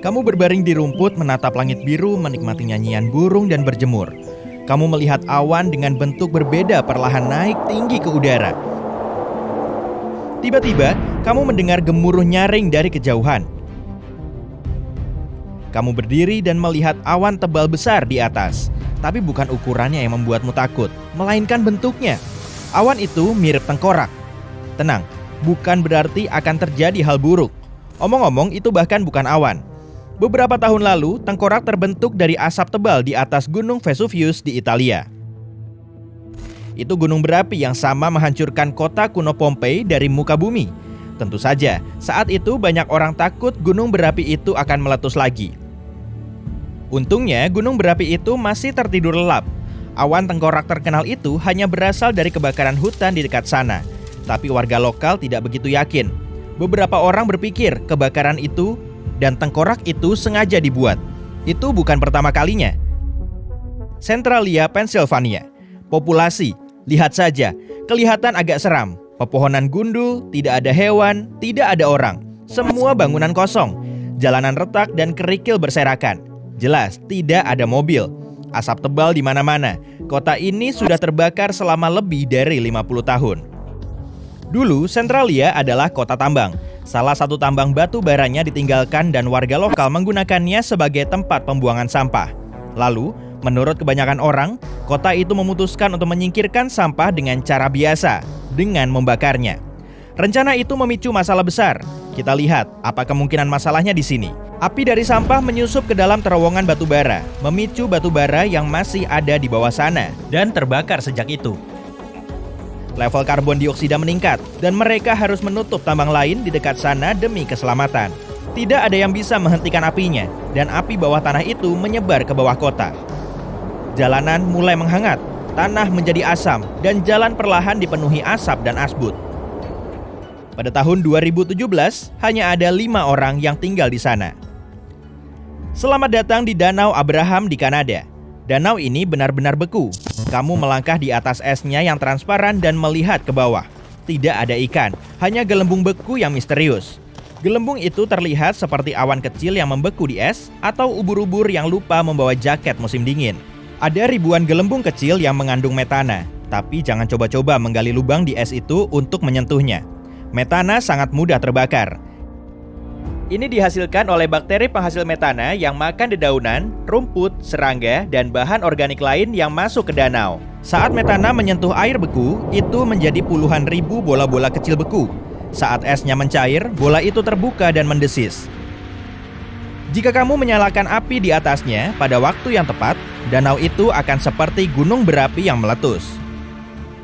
Kamu berbaring di rumput, menatap langit biru, menikmati nyanyian burung dan berjemur. Kamu melihat awan dengan bentuk berbeda perlahan naik tinggi ke udara. Tiba-tiba, kamu mendengar gemuruh nyaring dari kejauhan. Kamu berdiri dan melihat awan tebal besar di atas. Tapi bukan ukurannya yang membuatmu takut, melainkan bentuknya. Awan itu mirip tengkorak. Tenang, bukan berarti akan terjadi hal buruk. Omong-omong, itu bahkan bukan awan. Beberapa tahun lalu, tengkorak terbentuk dari asap tebal di atas Gunung Vesuvius di Italia. Itu gunung berapi yang sama menghancurkan kota kuno Pompei dari muka bumi. Tentu saja, saat itu banyak orang takut gunung berapi itu akan meletus lagi. Untungnya, gunung berapi itu masih tertidur lelap. Awan tengkorak terkenal itu hanya berasal dari kebakaran hutan di dekat sana. Tapi warga lokal tidak begitu yakin. Beberapa orang berpikir kebakaran itu dan tengkorak itu sengaja dibuat. Itu bukan pertama kalinya. Centralia, Pennsylvania. Populasi, lihat saja, kelihatan agak seram. Pepohonan gundul, tidak ada hewan, tidak ada orang. Semua bangunan kosong. Jalanan retak dan kerikil berserakan. Jelas, tidak ada mobil. Asap tebal di mana-mana. Kota ini sudah terbakar selama lebih dari 50 tahun. Dulu, Centralia adalah kota tambang. Salah satu tambang batu baranya ditinggalkan dan warga lokal menggunakannya sebagai tempat pembuangan sampah. Lalu, menurut kebanyakan orang, kota itu memutuskan untuk menyingkirkan sampah dengan cara biasa, dengan membakarnya. Rencana itu memicu masalah besar. Kita lihat apa kemungkinan masalahnya di sini. Api dari sampah menyusup ke dalam terowongan batu bara, memicu batu bara yang masih ada di bawah sana dan terbakar sejak itu. Level karbon dioksida meningkat dan mereka harus menutup tambang lain di dekat sana demi keselamatan. Tidak ada yang bisa menghentikan apinya dan api bawah tanah itu menyebar ke bawah kota. Jalanan mulai menghangat, tanah menjadi asam dan jalan perlahan dipenuhi asap dan asbut. Pada tahun 2017, hanya ada 5 orang yang tinggal di sana. Selamat datang di Danau Abraham di Kanada. Danau ini benar-benar beku. Kamu melangkah di atas esnya yang transparan dan melihat ke bawah. Tidak ada ikan, hanya gelembung beku yang misterius. Gelembung itu terlihat seperti awan kecil yang membeku di es atau ubur-ubur yang lupa membawa jaket musim dingin. Ada ribuan gelembung kecil yang mengandung metana, tapi jangan coba-coba menggali lubang di es itu untuk menyentuhnya. Metana sangat mudah terbakar. Ini dihasilkan oleh bakteri penghasil metana yang makan dedaunan, rumput, serangga, dan bahan organik lain yang masuk ke danau. Saat metana menyentuh air beku, itu menjadi puluhan ribu bola-bola kecil beku. Saat esnya mencair, bola itu terbuka dan mendesis. Jika kamu menyalakan api di atasnya pada waktu yang tepat, danau itu akan seperti gunung berapi yang meletus.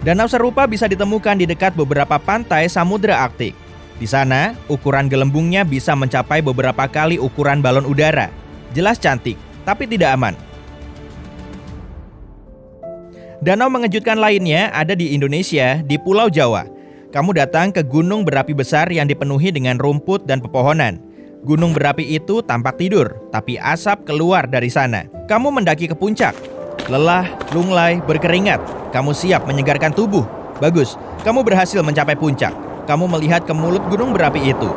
Danau serupa bisa ditemukan di dekat beberapa pantai Samudra Arktik. Di sana, ukuran gelembungnya bisa mencapai beberapa kali ukuran balon udara. Jelas cantik, tapi tidak aman. Danau mengejutkan lainnya ada di Indonesia, di Pulau Jawa. Kamu datang ke gunung berapi besar yang dipenuhi dengan rumput dan pepohonan. Gunung berapi itu tampak tidur, tapi asap keluar dari sana. Kamu mendaki ke puncak. Lelah, lunglai, berkeringat. Kamu siap menyegarkan tubuh. Bagus, kamu berhasil mencapai puncak. Kamu melihat ke mulut gunung berapi itu.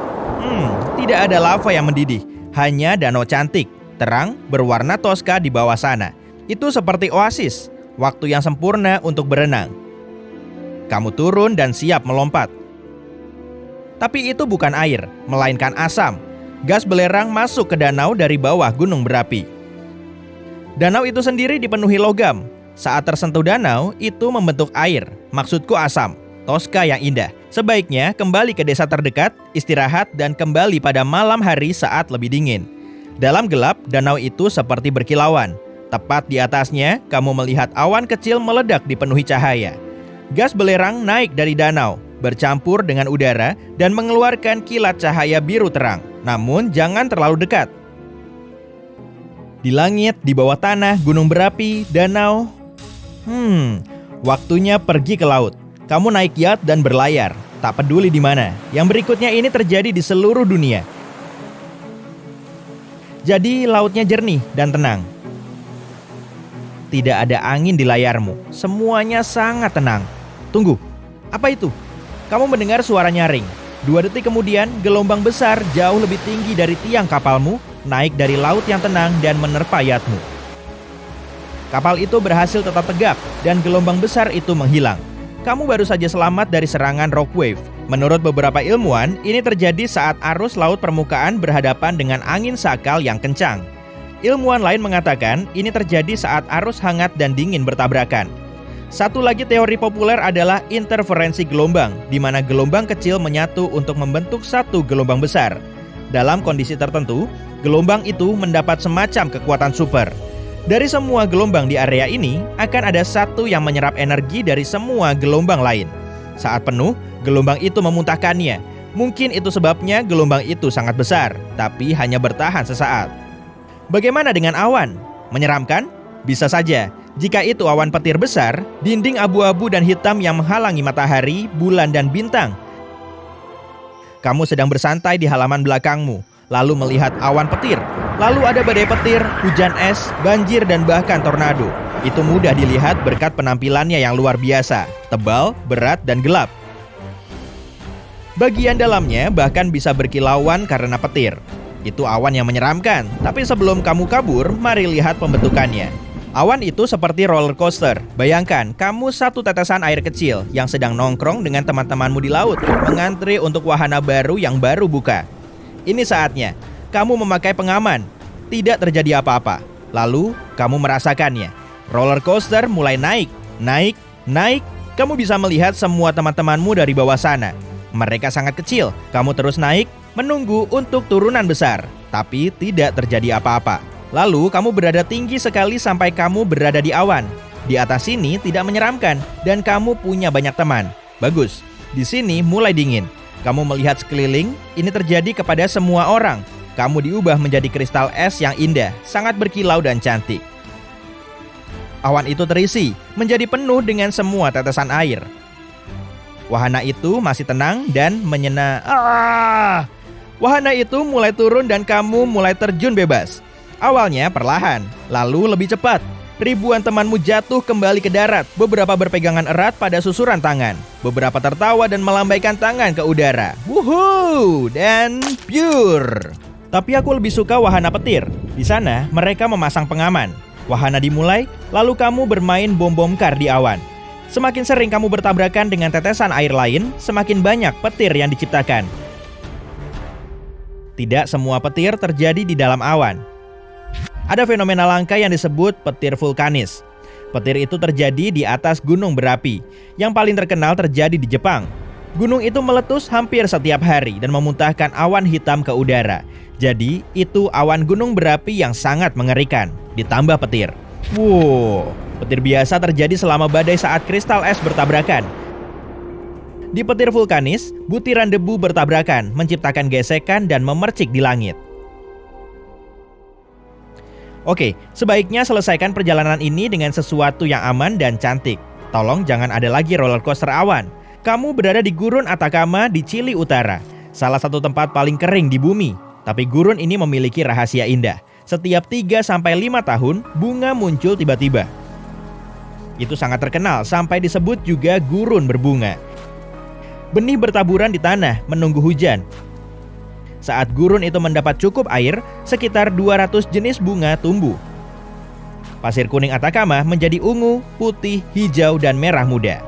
Tidak ada lava yang mendidih, hanya danau cantik, terang, berwarna toska di bawah sana. Itu seperti oasis, waktu yang sempurna untuk berenang. Kamu turun dan siap melompat. Tapi itu bukan air, melainkan asam. Gas belerang masuk ke danau dari bawah gunung berapi. Danau itu sendiri dipenuhi logam. Saat tersentuh danau, itu membentuk air, maksudku asam, toska yang indah. Sebaiknya kembali ke desa terdekat, istirahat, dan kembali pada malam hari saat lebih dingin. Dalam gelap, danau itu seperti berkilauan. Tepat di atasnya, kamu melihat awan kecil meledak dipenuhi cahaya. Gas belerang naik dari danau, bercampur dengan udara, dan mengeluarkan kilat cahaya biru terang. Namun, jangan terlalu dekat. Di langit, di bawah tanah, gunung berapi, danau. Waktunya pergi ke laut. Kamu naik yacht dan berlayar, tak peduli di mana. Yang berikutnya ini terjadi di seluruh dunia. Jadi lautnya jernih dan tenang. Tidak ada angin di layarmu, semuanya sangat tenang. Tunggu, apa itu? Kamu mendengar suara nyaring. 2 detik kemudian, gelombang besar jauh lebih tinggi dari tiang kapalmu, naik dari laut yang tenang dan menerpa yatmu. Kapal itu berhasil tetap tegak dan gelombang besar itu menghilang. Kamu baru saja selamat dari serangan rock wave. Menurut beberapa ilmuwan, ini terjadi saat arus laut permukaan berhadapan dengan angin sakal yang kencang. Ilmuwan lain mengatakan ini terjadi saat arus hangat dan dingin bertabrakan. Satu lagi teori populer adalah interferensi gelombang, di mana gelombang kecil menyatu untuk membentuk satu gelombang besar. Dalam kondisi tertentu, gelombang itu mendapat semacam kekuatan super. Dari semua gelombang di area ini, akan ada satu yang menyerap energi dari semua gelombang lain. Saat penuh, gelombang itu memuntahkannya. Mungkin itu sebabnya gelombang itu sangat besar, tapi hanya bertahan sesaat. Bagaimana dengan awan? Menyeramkan? Bisa saja. Jika itu awan petir besar, dinding abu-abu dan hitam yang menghalangi matahari, bulan, dan bintang. Kamu sedang bersantai di halaman belakangmu, lalu melihat awan petir. Lalu ada badai petir, hujan es, banjir, dan bahkan tornado. Itu mudah dilihat berkat penampilannya yang luar biasa, tebal, berat, dan gelap. Bagian dalamnya bahkan bisa berkilauan karena petir. Itu awan yang menyeramkan, tapi sebelum kamu kabur, mari lihat pembentukannya. Awan itu seperti roller coaster. Bayangkan, kamu satu tetesan air kecil yang sedang nongkrong dengan teman-temanmu di laut, mengantri untuk wahana baru yang baru buka. Ini saatnya. Kamu memakai pengaman, tidak terjadi apa-apa. Lalu, kamu merasakannya. Roller coaster mulai naik, naik, naik. Kamu bisa melihat semua teman-temanmu dari bawah sana. Mereka sangat kecil. Kamu terus naik, menunggu untuk turunan besar. Tapi tidak terjadi apa-apa. Lalu, kamu berada tinggi sekali sampai kamu berada di awan. Di atas sini tidak menyeramkan, dan kamu punya banyak teman. Bagus. Di sini mulai dingin. Kamu melihat sekeliling, ini terjadi kepada semua orang. Kamu diubah menjadi kristal es yang indah, sangat berkilau dan cantik. Awan itu terisi, menjadi penuh dengan semua tetesan air. Wahana itu masih tenang dan Wahana itu mulai turun dan kamu mulai terjun bebas. Awalnya perlahan, lalu lebih cepat. Ribuan temanmu jatuh kembali ke darat, beberapa berpegangan erat pada susuran tangan. Beberapa tertawa dan melambaikan tangan ke udara. Wuhuu! Dan pure! Tapi aku lebih suka wahana petir. Di sana, mereka memasang pengaman. Wahana dimulai, lalu kamu bermain bom-bom kar di awan. Semakin sering kamu bertabrakan dengan tetesan air lain, semakin banyak petir yang diciptakan. Tidak semua petir terjadi di dalam awan. Ada fenomena langka yang disebut petir vulkanis. Petir itu terjadi di atas gunung berapi. Yang paling terkenal terjadi di Jepang. Gunung itu meletus hampir setiap hari dan memuntahkan awan hitam ke udara. Jadi, itu awan gunung berapi yang sangat mengerikan. Ditambah petir. Wow, petir biasa terjadi selama badai saat kristal es bertabrakan. Di petir vulkanis, butiran debu bertabrakan, menciptakan gesekan dan memercik di langit. Oke, sebaiknya selesaikan perjalanan ini dengan sesuatu yang aman dan cantik. Tolong jangan ada lagi roller coaster awan. Kamu berada di Gurun Atacama di Chili Utara, salah satu tempat paling kering di bumi. Tapi gurun ini memiliki rahasia indah. Setiap 3-5 tahun, bunga muncul tiba-tiba. Itu sangat terkenal sampai disebut juga gurun berbunga. Benih bertaburan di tanah menunggu hujan. Saat gurun itu mendapat cukup air, sekitar 200 jenis bunga tumbuh. Pasir kuning Atacama menjadi ungu, putih, hijau, dan merah muda.